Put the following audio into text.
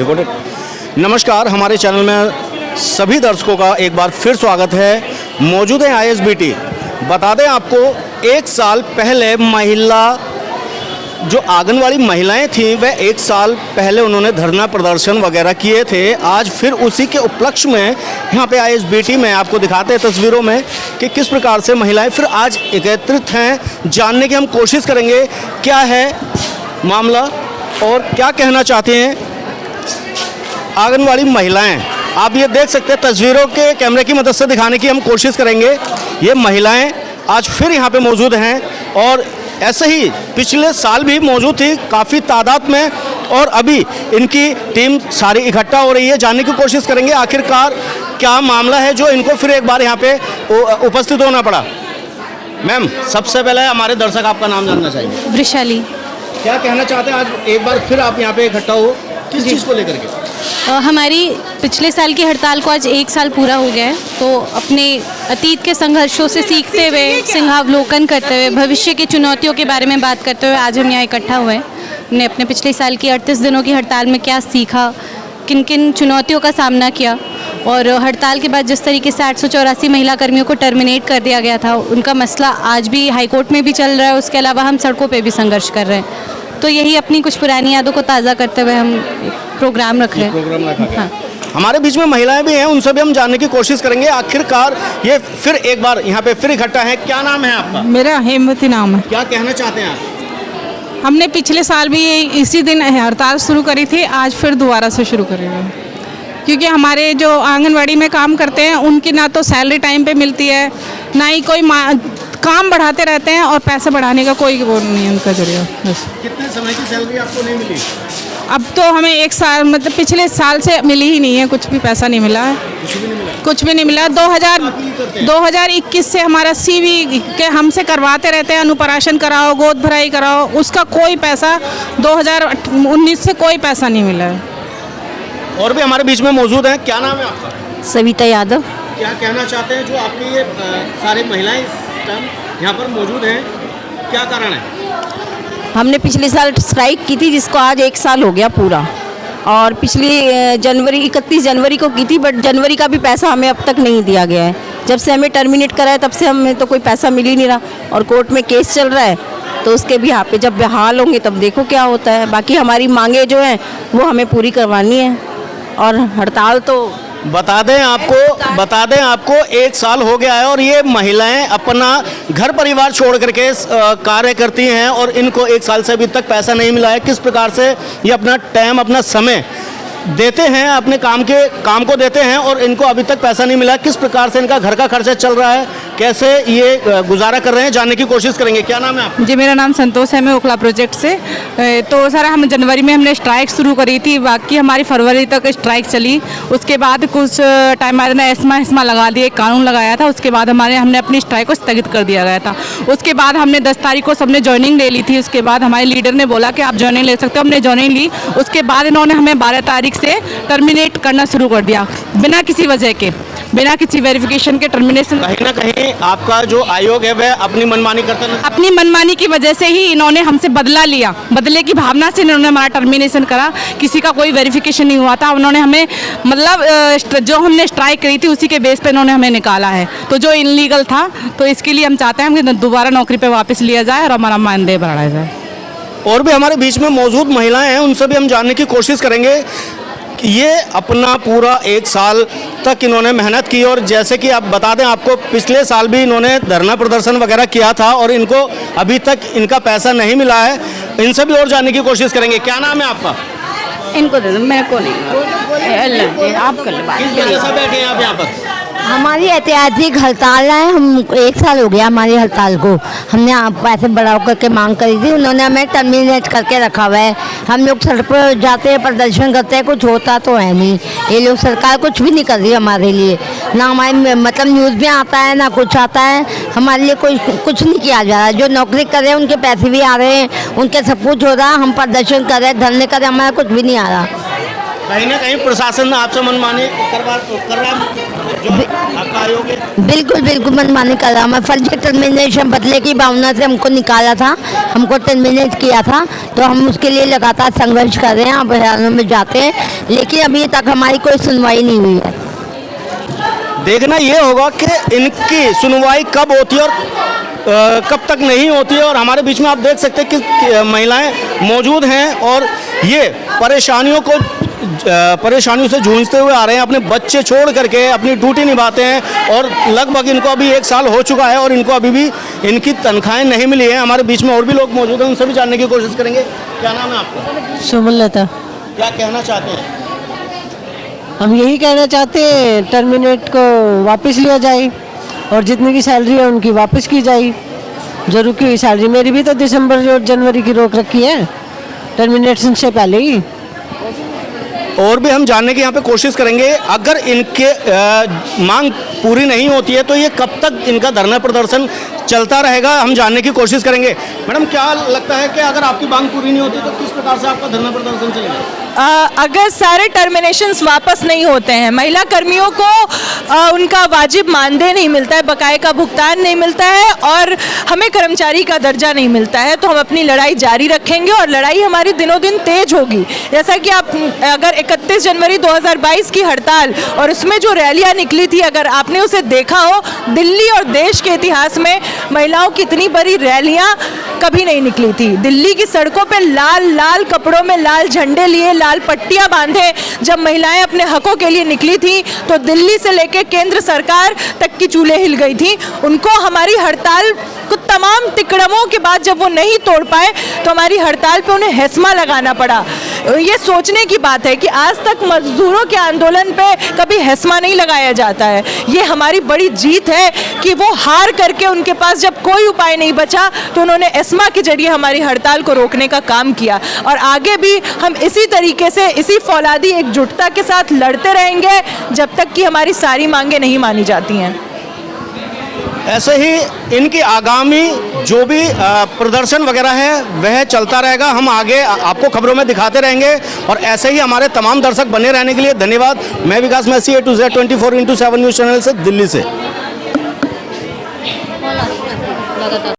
Recorded. नमस्कार, हमारे channel में सभी दर्शकों का एक बार फिर स्वागत है। मौजूद है ISBT। बता दें आपको, एक साल पहले महिला जो आंगनवाड़ी महिलाएं थीं वह एक साल पहले उन्होंने धरना प्रदर्शन वगैरह किए थे। आज फिर उसी के उपलक्ष्य में यहाँ पे ISBT में आपको दिखाते हैं तस्वीरों में कि किस प्रकार से महिलाएं फिर आज एकत्रित हैं। जानने की हम कोशिश करेंगे क्या है मामला और क्या कहना चाहते हैं आंगनवाड़ी महिलाएं। आप ये देख सकते हैं, तस्वीरों के कैमरे की मदद से दिखाने की हम कोशिश करेंगे। ये महिलाएं आज फिर यहाँ पे मौजूद हैं और ऐसे ही पिछले साल भी मौजूद थी काफ़ी तादाद में, और अभी इनकी टीम सारी इकट्ठा हो रही है। जानने की कोशिश करेंगे आखिरकार क्या मामला है जो इनको फिर एक बार यहाँ पे उपस्थित होना पड़ा। मैम, सबसे पहले हमारे दर्शक आपका नाम जानना चाहिए। वृशाली। क्या कहना चाहते हैं, आज एक बार फिर आप यहाँ पे इकट्ठा हो, किस चीज़ को लेकर के? हमारी पिछले साल की हड़ताल को आज एक साल पूरा हो गया है, तो अपने अतीत के संघर्षों से सीखते हुए, सिंहावलोकन करते हुए, भविष्य की चुनौतियों के बारे में बात करते हुए आज हम यहाँ इकट्ठा हुए हैं। हमने अपने पिछले साल की 38 दिनों की हड़ताल में क्या सीखा, किन किन चुनौतियों का सामना किया, और हड़ताल के बाद जिस तरीके से 884 महिला कर्मियों को टर्मिनेट कर दिया गया था, उनका मसला आज भी हाईकोर्ट में भी चल रहा है। उसके अलावा हम सड़कों पर भी संघर्ष कर रहे हैं। तो यही अपनी कुछ पुरानी यादों को ताज़ा करते हुए हम प्रोग्राम रख रहे हैं। हाँ, हमारे बीच में महिलाएं भी हैं, उनसे भी हम जानने की कोशिश करेंगे आखिरकार ये फिर एक बार यहाँ पे फिर इकट्ठा है। क्या नाम है आपका? मेरा हेमवती नाम है। क्या कहना चाहते हैं आप? हमने पिछले साल भी इसी दिन हड़ताल शुरू करी थी, आज फिर दोबारा से शुरू करेंगे, क्योंकि हमारे जो आंगनवाड़ी में काम करते हैं उनकी ना तो सैलरी टाइम पे मिलती है, ना ही कोई काम बढ़ाते रहते हैं और पैसे बढ़ाने का कोई वो नहीं है उनका जरिया। बस कितने समय की सैलरी आपको नहीं मिली? अब तो हमें एक साल, मतलब पिछले साल से मिली ही नहीं है, कुछ भी पैसा नहीं मिला है, कुछ भी नहीं मिला। 2021 से हमारा CV के हमसे करवाते रहते हैं, अनुपराशन कराओ, गोद भराई कराओ, उसका कोई पैसा 2019 से कोई पैसा नहीं मिला है। और भी हमारे बीच में मौजूद हैं। क्या नाम है आपका? सविता यादव। क्या कहना चाहते हैं, जो आपकी ये सारी महिलाएं यहाँ पर मौजूद हैं, क्या कारण है? हमने पिछले साल स्ट्राइक की थी जिसको आज एक साल हो गया पूरा, और पिछली 31 जनवरी को की थी, बट जनवरी का भी पैसा हमें अब तक नहीं दिया गया है। जब से हमें टर्मिनेट करा है तब से हमें तो कोई पैसा मिल ही नहीं रहा, और कोर्ट में केस चल रहा है, तो उसके भी यहाँ पे जब बहाल होंगे तब देखो क्या होता है। बाकी हमारी मांगे जो हैं वो हमें पूरी करवानी है, और हड़ताल तो बता दें आपको एक साल हो गया है और ये महिलाएं अपना घर परिवार छोड़ करके कार्य करती हैं, और इनको एक साल से अभी तक पैसा नहीं मिला है। किस प्रकार से ये अपना टाइम, अपना समय देते हैं, अपने काम को देते हैं, और इनको अभी तक पैसा नहीं मिला। किस प्रकार से इनका घर का खर्चा चल रहा है, कैसे ये गुजारा कर रहे हैं, जानने की कोशिश करेंगे। क्या नाम है आपका? जी, मेरा नाम संतोष है, मैं ओखला प्रोजेक्ट से। तो सर, हम जनवरी में हमने स्ट्राइक शुरू करी थी, बाकी हमारी फरवरी तक स्ट्राइक चली। उसके बाद कुछ टाइम बाद ने एस्मा लगा दिए, कानून लगाया था। उसके बाद हमने अपनी स्ट्राइक को स्थगित कर दिया गया था। उसके बाद हमने 10 तारीख को सबने ज्वाइनिंग ले ली थी। उसके बाद हमारे लीडर ने बोला कि आप ज्वाइनिंग ले सकते हो, हमने ज्वाइनिंग ली। उसके बाद इन्होंने हमें 12 तारीख से टर्मिनेट करना शुरू कर दिया, बिना किसी वजह के, बिना किसी वेरिफिकेशन के टर्मिनेशन। कहीं ना कहीं आपका जो आयोग है वह अपनी मनमानी करता है। अपनी मनमानी की वजह से ही इन्होंने हमसे बदला लिया, बदले की भावना से इन्होंने हमारा टर्मिनेशन करा। किसी का कोई वेरिफिकेशन नहीं हुआ था। उन्होंने हमें, मतलब जो हमने स्ट्राइक करी थी उसी के बेस पे इन्होंने हमें निकाला है, तो जो इनलीगल था। तो इसके लिए हम चाहते हैं कि दोबारा नौकरी पे वापस लिया जाए और हमारा मानदेय बढ़ाया जाए। और भी हमारे बीच में मौजूद महिलाएं हैं, उनसे भी हम जानने की कोशिश करेंगे। ये अपना पूरा एक साल तक इन्होंने मेहनत की, और जैसे कि आप बता दें आपको, पिछले साल भी इन्होंने धरना प्रदर्शन वगैरह किया था और इनको अभी तक इनका पैसा नहीं मिला है। इनसे भी और जानने की कोशिश करेंगे। क्या नाम है आपका? इनको दे दो, मेरे को नहीं, आप कर लो बात। किस वजह से बैठे हैं आप यहाँ पर? हमारी ऐतिहासिक हड़ताल है। हम एक साल हो गया हमारी हड़ताल को। हमने पैसे बढ़ाओ करके मांग करी थी, उन्होंने हमें टर्मिनेट करके रखा हुआ है। हम लोग सड़क पर जाते हैं, प्रदर्शन करते हैं, कुछ होता तो है नहीं। ये लोग सरकार कुछ भी नहीं कर रही हमारे लिए, ना हमारे मतलब न्यूज़ में आता है ना कुछ आता है। हमारे लिए कुछ नहीं किया जा रहा। जो नौकरी कर रहे हैं उनके पैसे भी आ रहे हैं, उनके सब कुछ हो रहा, हम प्रदर्शन कर रहे हैं, धरने कर रहे हैं, हमारा कुछ भी नहीं आ रहा। कहीं ना कहीं प्रशासन आपसे मनमानी कर रहा है जो आपका आयोग है। बिल्कुल बिल्कुल मनमानी कर रहा। मैं फर्जी टर्मिनेशन बदले की भावना से हमको निकाला था, हमको टर्मिनेट किया था, तो हम उसके लिए लगातार संघर्ष कर रहे हैं, अभ्यारणों में जाते हैं, लेकिन अभी तक हमारी कोई सुनवाई नहीं हुई है। देखना ये होगा कि इनकी सुनवाई कब होती है और कब तक नहीं होती है। और हमारे बीच में आप देख सकते हैं कि महिलाएं मौजूद हैं और ये परेशानियों से जूझते हुए आ रहे हैं, अपने बच्चे छोड़ करके अपनी ड्यूटी निभाते हैं और लगभग इनको अभी 1 साल हो चुका है और इनको अभी भी इनकी तनख्वाहें नहीं मिली हैं। हमारे बीच में और भी लोग मौजूद हैं, उनसे भी जानने की कोशिश करेंगे। क्या नाम है आपका? सुमलता। क्या कहना चाहते हैं? हम यही कहना चाहते हैं टर्मिनेट को वापस लिया जाए और जितनी की सैलरी है उनकी वापस की जाए। जरूर की सैलरी मेरी भी तो दिसंबर और जनवरी की रोक रखी है टर्मिनेशन से पहले ही। और भी हम जानने की यहाँ पे कोशिश करेंगे। अगर इनके मांग पूरी नहीं होती है तो ये कब तक इनका धरना प्रदर्शन चलता रहेगा, हम जानने की कोशिश करेंगे। मैडम, क्या लगता है कि अगर आपकी मांग पूरी नहीं होती तो किस प्रकार से आपका धरना प्रदर्शन चलेगा? अगर सारे टर्मिनेशंस वापस नहीं होते हैं, महिला कर्मियों को उनका वाजिब मानदेय नहीं मिलता है, बकाये का भुगतान नहीं मिलता है और हमें कर्मचारी का दर्जा नहीं मिलता है, तो हम अपनी लड़ाई जारी रखेंगे और लड़ाई हमारी दिनों दिन तेज होगी। जैसा कि आप अगर 31 जनवरी 2022 की हड़ताल और उसमें जो रैलियां निकली थी, अगर आपने उसे देखा हो, दिल्ली और देश के इतिहास में महिलाओं की इतनी बड़ी रैलियां कभी नहीं निकली थी। दिल्ली की सड़कों पे लाल लाल कपड़ों में लाल झंडे लिए, लाल पट्टियां बांधे जब महिलाएं अपने हकों के लिए निकली थी तो दिल्ली से लेकर केंद्र सरकार तक की चूल्हे हिल गई थी। उनको हमारी हड़ताल को तमाम तिकड़मों के बाद जब वो नहीं तोड़ पाए तो हमारी हड़ताल पे उन्हें हेस्मा लगाना पड़ा। ये सोचने की बात है कि आज तक मजदूरों के आंदोलन पे कभी हेस्मा नहीं लगाया जाता है। ये हमारी बड़ी जीत है कि वो हार करके उनके पास जब कोई उपाय नहीं बचा तो उन्होंने एस्मा के जरिए हमारी हड़ताल को रोकने का काम किया और आगे भी हम इसी तरीके से इसी फौलादी एकजुटता के साथ लड़ते रहेंगे जब तक कि हमारी सारी मांगे नहीं मानी जाती हैं। ऐसे ही इनकी आगामी जो भी प्रदर्शन वगैरह है वह चलता रहेगा। हम आगे आपको खबरों में दिखाते रहेंगे और ऐसे ही हमारे तमाम दर्शक बने रहने के लिए धन्यवाद। मैं Vikas Massey, A to Z 24/7 news channel से, दिल्ली से।